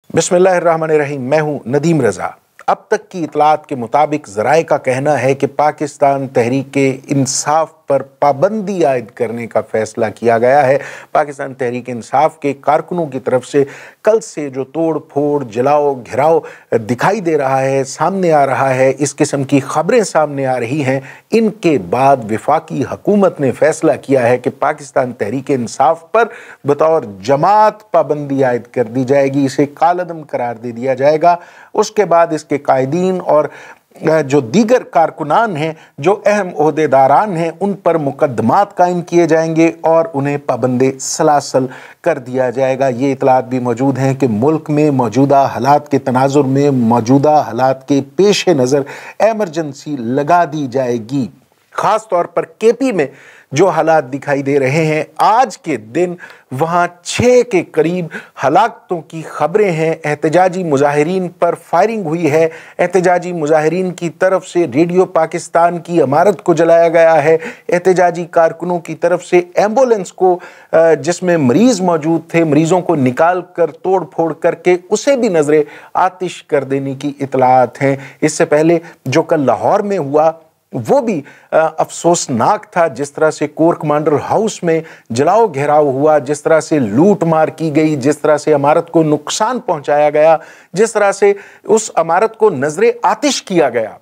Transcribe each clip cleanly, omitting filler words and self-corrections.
बिस्मिल्लाहिर्रहमानिर्रहीम। मैं हूं नदीम रजा। अब तक की इतलात के मुताबिक ज़राए का कहना है कि पाकिस्तान तहरीके इंसाफ पर पाबंदी आयद करने का फैसला किया गया है। पाकिस्तान तहरीक इंसाफ के कारकुनों की तरफ से कल से जो तोड़ फोड़, जलाओ घिराव दिखाई दे रहा है, सामने आ रहा है, इस किस्म की खबरें सामने आ रही हैं। इनके बाद वफाकी हुकूमत ने फैसला किया है कि पाकिस्तान तहरीक इंसाफ पर बतौर जमात पाबंदी आयद कर दी जाएगी, इसे कालअदम करार दे दिया जाएगा। उसके बाद इसके कायदीन और जो दीगर कारकुनान हैं, जो अहम ओहदेदारान हैं, उन पर मुकदमात कायम किए जाएंगे और उन्हें पाबंदे सलासल कर दिया जाएगा। ये इतलात भी मौजूद हैं कि मुल्क में मौजूदा हालात के तनाजुर में, मौजूदा हालात के पेश नज़र एमरजेंसी लगा दी जाएगी। ख़ास तौर पर केपी में जो हालात दिखाई दे रहे हैं, आज के दिन वहाँ 6 के करीब हलाकतों की खबरें हैं। एहतजाजी मुजाहिरीन पर फायरिंग हुई है। एहतजाजी मुजाहिरीन की तरफ से रेडियो पाकिस्तान की इमारत को जलाया गया है। एहतजाजी कारकुनों की तरफ से एम्बुलेंस को, जिसमें मरीज़ मौजूद थे, मरीज़ों को निकाल कर तोड़ फोड़ करके उसे भी नजरे आतिश कर देने की इतलात हैं। इससे पहले जो कल लाहौर में हुआ वो भी अफसोसनाक था। जिस तरह से कोर कमांडर हाउस में जलाओ घेराव हुआ, जिस तरह से लूट मार की गई, जिस तरह से इमारत को नुकसान पहुंचाया गया, जिस तरह से उस इमारत को नजरे आतिश किया गया,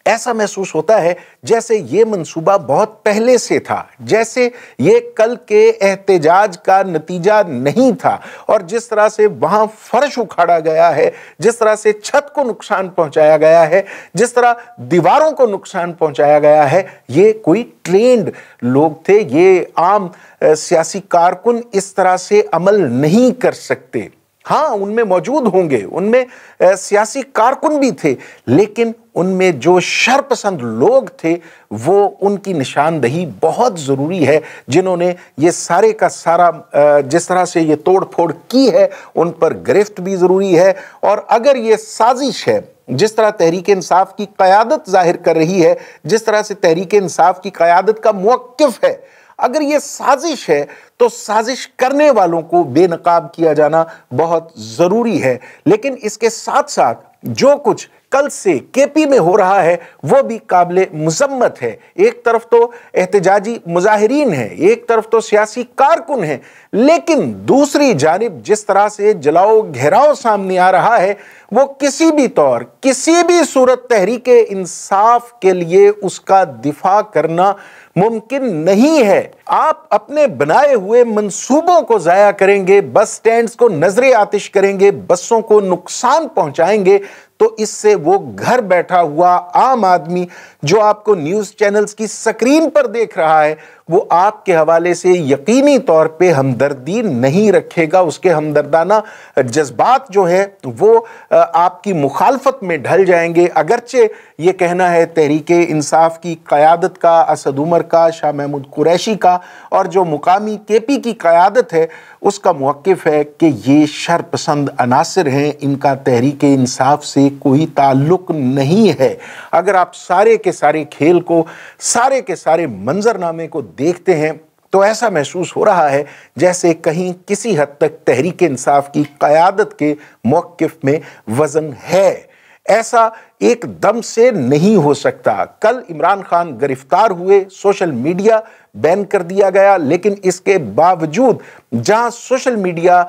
ऐसा महसूस होता है जैसे ये मंसूबा बहुत पहले से था, जैसे ये कल के एहतजाज का नतीजा नहीं था। और जिस तरह से वहाँ फर्श उखाड़ा गया है, जिस तरह से छत को नुकसान पहुंचाया गया है, जिस तरह दीवारों को नुकसान पहुंचाया गया है, ये कोई ट्रेंड लोग थे। ये आम सियासी कारकुन इस तरह से अमल नहीं कर सकते। हाँ, उनमें मौजूद होंगे, उनमें सियासी कारकुन भी थे, लेकिन उनमें जो शरपसंद लोग थे वो उनकी निशानदही बहुत ज़रूरी है, जिन्होंने ये सारे का सारा जिस तरह से ये तोड़ फोड़ की है, उन पर गिरफ्त भी ज़रूरी है। और अगर ये साजिश है, जिस तरह तहरीक इंसाफ की क़यादत जाहिर कर रही है, जिस तरह से तहरीक इंसाफ की क़यादत का मुवक्किफ़ है, अगर ये साजिश है तो साजिश करने वालों को बेनकाब किया जाना बहुत ज़रूरी है। लेकिन इसके साथ साथ जो कुछ कल से केपी में हो रहा है वो भी काबिले मुज़म्मत है। एक तरफ तो एहतजाजी मुजाहिरीन हैं, एक तरफ तो सियासी कारकुन हैं, लेकिन दूसरी जानिब जिस तरह से जलाओ घेराव सामने आ रहा है वो किसी भी तौर, किसी भी सूरत तहरीक इंसाफ के लिए उसका दिफा करना मुमकिन नहीं है। आप अपने बनाए हुए मंसूबों को ज़ाया करेंगे, बस स्टैंड्स को नजरे आतिश करेंगे, बसों को नुकसान पहुंचाएंगे, तो इससे वो घर बैठा हुआ आम आदमी जो आपको न्यूज़ चैनल्स की स्क्रीन पर देख रहा है, वो आपके हवाले से यकीनी तौर पे हमदर्दी नहीं रखेगा। उसके हमदर्दाना जज्बात जो है वो आपकी मुखालफत में ढल जाएंगे। अगरचे ये कहना है तहरीके इंसाफ की क़यादत का, असद उमर का, शाह महमूद कुरैशी का, और जो मुकामी केपी की क़यादत है उसका मुवक्किफ़ है कि ये शरपसंद अनासिर हैं, इनका तहरीके इंसाफ से कोई ताल्लुक़ नहीं है। अगर आप सारे के सारे खेल को, सारे के सारे मंजरनामे को देखते हैं तो ऐसा महसूस हो रहा है जैसे कहीं किसी हद तक तहरीक इंसाफ की क़यादत के मौक़िफ़ में वज़न है। ऐसा एकदम से नहीं हो सकता। कल इमरान खान गिरफ्तार हुए, सोशल मीडिया बैन कर दिया गया, लेकिन इसके बावजूद जहां सोशल मीडिया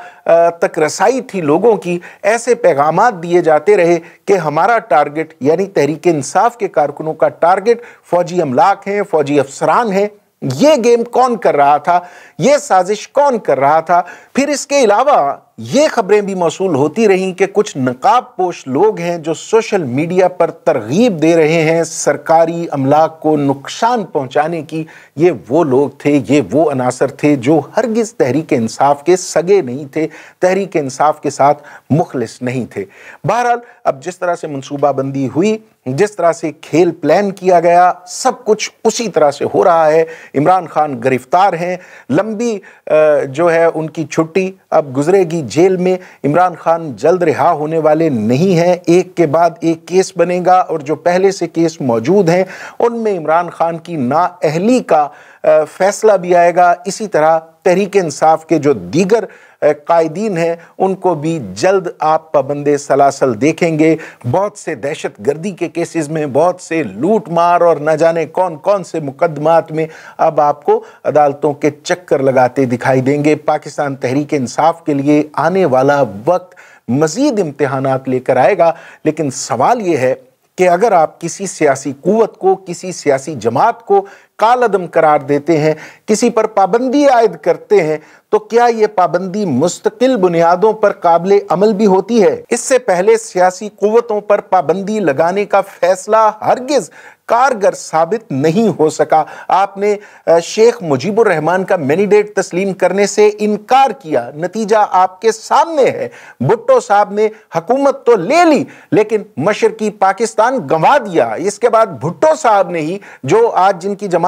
तक रसाई थी लोगों की, ऐसे पैगामात दिए जाते रहे कि हमारा टारगेट यानी तहरीक इंसाफ के कारकुनों का टारगेट फौजी अमलाक हैं, फौजी अफसरान हैं। ये गेम कौन कर रहा था, ये साजिश कौन कर रहा था? फिर इसके अलावा ये खबरें भी मौसूल होती रहीं कि कुछ नकाब पोश लोग हैं जो सोशल मीडिया पर तरगीब दे रहे हैं सरकारी अमलाक को नुकसान पहुंचाने की। ये वो लोग थे, ये वो अनासर थे जो हरगिज़ तहरीक इंसाफ के सगे नहीं थे, तहरीक इंसाफ के साथ मुखलिस नहीं थे। बहरहाल अब जिस तरह से मनसूबाबंदी हुई, जिस तरह से खेल प्लान किया गया, सब कुछ उसी तरह से हो रहा है। इमरान खान गिरफ्तार हैं, लंबी जो है उनकी छुट्टी अब गुजरेगी जेल में। इमरान खान जल्द रिहा होने वाले नहीं हैं, एक के बाद एक केस बनेगा और जो पहले से केस मौजूद हैं उनमें इमरान खान की नाअहली का फैसला भी आएगा। इसी तरह तहरीक इंसाफ के जो दीगर कायदीन हैं उनको भी जल्द आप पाबंदे सलासल देखेंगे। बहुत से दहशत गर्दी के केसेस में, बहुत से लूट मार और न जाने कौन कौन से मुकदमात में अब आपको अदालतों के चक्कर लगाते दिखाई देंगे। पाकिस्तान तहरीक इंसाफ के लिए आने वाला वक्त मजीद इम्तिहानात लेकर आएगा, लेकिन सवाल यह है कि अगर आप किसी सियासी कुव्वत को, किसी सियासी जमात को कालअदम करार देते हैं, किसी पर पाबंदी आयद करते हैं, तो क्या ये पाबंदी मुस्तकिल बुनियादों पर काबिल अमल भी होती है? इससे पहले सियासी कुव्वतों पर पाबंदी लगाने का फैसला हरगिज कारगर साबित नहीं हो सका। आपने शेख मुजीबुर रहमान का मैंडेट तस्लीम करने से इनकार किया, नतीजा आपके सामने है। भुट्टो साहब ने हुकूमत तो ले ली लेकिन मशरकी पाकिस्तान गंवा दिया। इसके बाद भुट्टो साहब ने ही, जो आज जिनकी जमात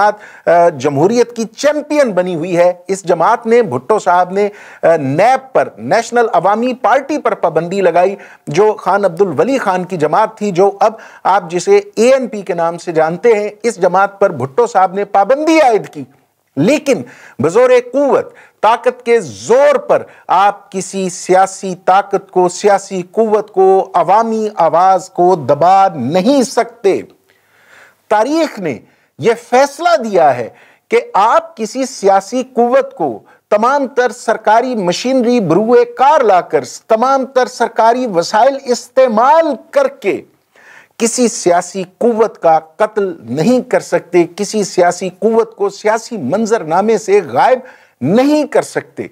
जमहूरियत की चैंपियन बनी हुई है, इस जमात ने, भुट्टो साहब ने नैब पर, नेशनल अवामी पार्टी पर पाबंदी लगाई, जो खान अब्दुल वली खान की जमात थी, जो अब आप जिसे ANP के नाम से जानते हैं। इस जमात पर भुट्टो साहब ने पाबंदी आयद की, लेकिन बजोरे कुव्वत, ताकत के जोर पर आप किसी सियासी ताकत को, सियासी कुव्वत को, अवामी आवाज को दबा नहीं सकते। तारीख ने यह फैसला दिया है कि आप किसी सियासी कुव्वत को तमाम तर सरकारी मशीनरी बरूए कार लाकर, तमाम तर सरकारी वसाइल इस्तेमाल करके किसी सियासी कुव्वत का कत्ल नहीं कर सकते, किसी सियासी कुव्वत को सियासी मंजरनामे से गायब नहीं कर सकते।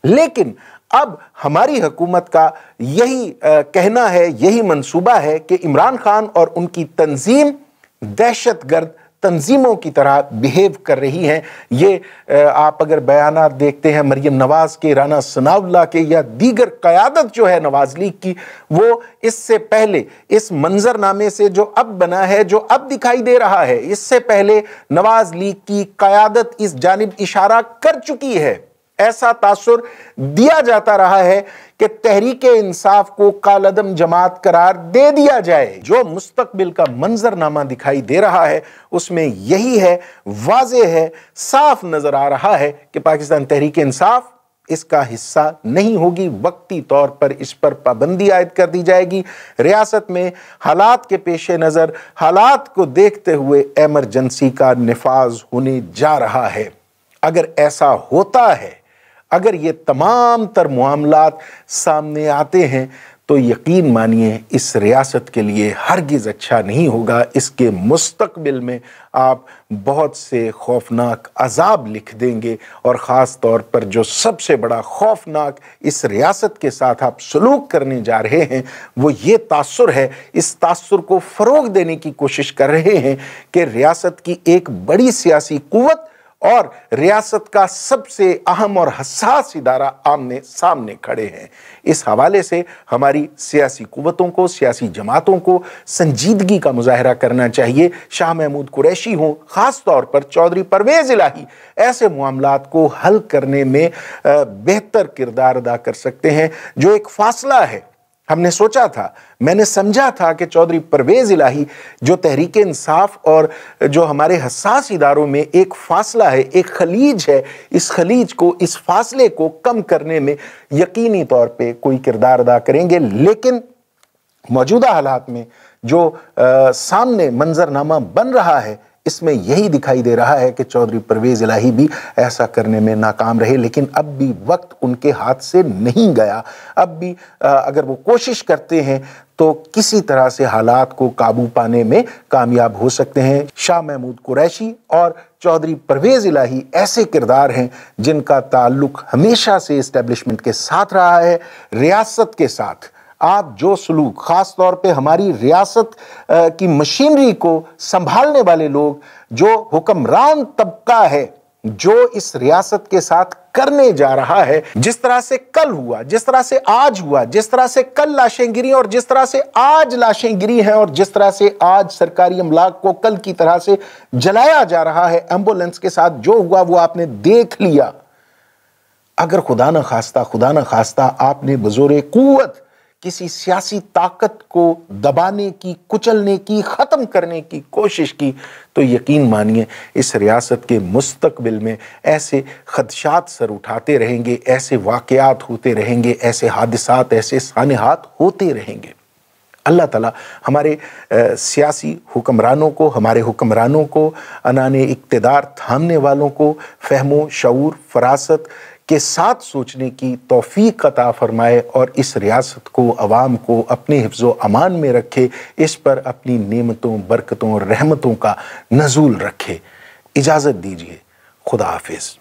लेकिन अब हमारी हुकूमत का यही कहना है, यही मंसूबा है कि इमरान खान और उनकी तंजीम दहशतगर्द तंजीमों की तरह बिहेव कर रही हैं। ये आप अगर बयानात देखते हैं मरियम नवाज के, राना सनाउल्लाह के, या दीगर क़यादत जो है नवाज लीग की, वो इससे पहले इस मंजरनामे से जो अब बना है, जो अब दिखाई दे रहा है, इससे पहले नवाज लीग की क़यादत इस जानिब इशारा कर चुकी है। ऐसा तासुर दिया जाता रहा है कि तहरीके इंसाफ को कालअदम जमात करार दे दिया जाए। जो मुस्तकबिल का मंजरनामा दिखाई दे रहा है उसमें यही है, वाज़ेह है, साफ नजर आ रहा है कि पाकिस्तान तहरीक इंसाफ इसका हिस्सा नहीं होगी। वक्ती तौर पर इस पर पाबंदी आयद कर दी जाएगी। रियासत में हालात के पेश नज़र, हालात को देखते हुए एमरजेंसी का निफाज होने जा रहा है। अगर ऐसा होता है, अगर ये तमाम तर मामलात सामने आते हैं, तो यकीन मानिए इस रियासत के लिए हरगिज़ अच्छा नहीं होगा। इसके मुस्तकबिल में आप बहुत से खौफनाक अजाब लिख देंगे, और ख़ास तौर पर जो सबसे बड़ा खौफनाक इस रियासत के साथ आप सलूक करने जा रहे हैं वो ये तासुर है, इस तासुर को फ़रोग़ देने की कोशिश कर रहे हैं कि रियासत की एक बड़ी सियासी कुव्वत और रियासत का सबसे अहम और हसास इदारा आमने सामने खड़े हैं। इस हवाले से हमारी सियासी कुव्वतों को, सियासी जमातों को संजीदगी का मुजाहरा करना चाहिए। शाह महमूद कुरैशी हों, ख़ास तौर पर चौधरी परवेज़ इलाही ऐसे मामलात को हल करने में बेहतर किरदार अदा कर सकते हैं। जो एक फ़ासला है, हमने सोचा था, मैंने समझा था कि चौधरी परवेज़ इलाही जो तहरीक इंसाफ और जो हमारे हसास इदारों में एक फ़ासला है, एक खलीज है, इस खलीज को, इस फासले को कम करने में यकीनी तौर पे कोई किरदार अदा करेंगे। लेकिन मौजूदा हालात में जो सामने मंजरनामा बन रहा है, इसमें यही दिखाई दे रहा है कि चौधरी परवेज़ इलाही भी ऐसा करने में नाकाम रहे। लेकिन अब भी वक्त उनके हाथ से नहीं गया। अब भी अगर वो कोशिश करते हैं तो किसी तरह से हालात को काबू पाने में कामयाब हो सकते हैं। शाह महमूद कुरैशी और चौधरी परवेज़ इलाही ऐसे किरदार हैं जिनका ताल्लुक हमेशा से इस्टेब्लिशमेंट के साथ रहा है, रियासत के साथ। आप जो सलूक, ख़ास तौर पे हमारी रियासत की मशीनरी को संभालने वाले लोग, जो हुक्मरान तबका है, जो इस रियासत के साथ करने जा रहा है, जिस तरह से कल हुआ, जिस तरह से आज हुआ, जिस तरह से कल लाशें गिरी और जिस तरह से आज लाशें गिरी हैं, और जिस तरह से आज सरकारी अमलाक को कल की तरह से जलाया जा रहा है, एम्बुलेंस के साथ जो हुआ वो आपने देख लिया। अगर खुदा न खास्ता आपने बज़ोरे कुव्वत کسی سیاسی طاقت کو دبانے کی، کچلنے کی، ختم کرنے کی کوشش کی تو یقین مانیے اس ریاست کے مستقبل میں ایسے خدشات سر اٹھاتے رہیں گے، ایسے واقعات ہوتے رہیں گے، ایسے حادثات، ایسے سانحات ہوتے رہیں گے۔ اللہ تعالیٰ ہمارے سیاسی حکمرانوں کو، ہمارے حکمرانوں کو، عنان اقتدار تھامنے والوں کو فہم و شعور، فراست کے ساتھ سوچنے کی توفیق عطا فرمائے اور اس ریاست کو، عوام کو اپنے حفظ و امان میں رکھے، اس پر اپنی نعمتوں، برکتوں اور رحمتوں کا نزول رکھے۔ اجازت دیجیے، خدا حافظ۔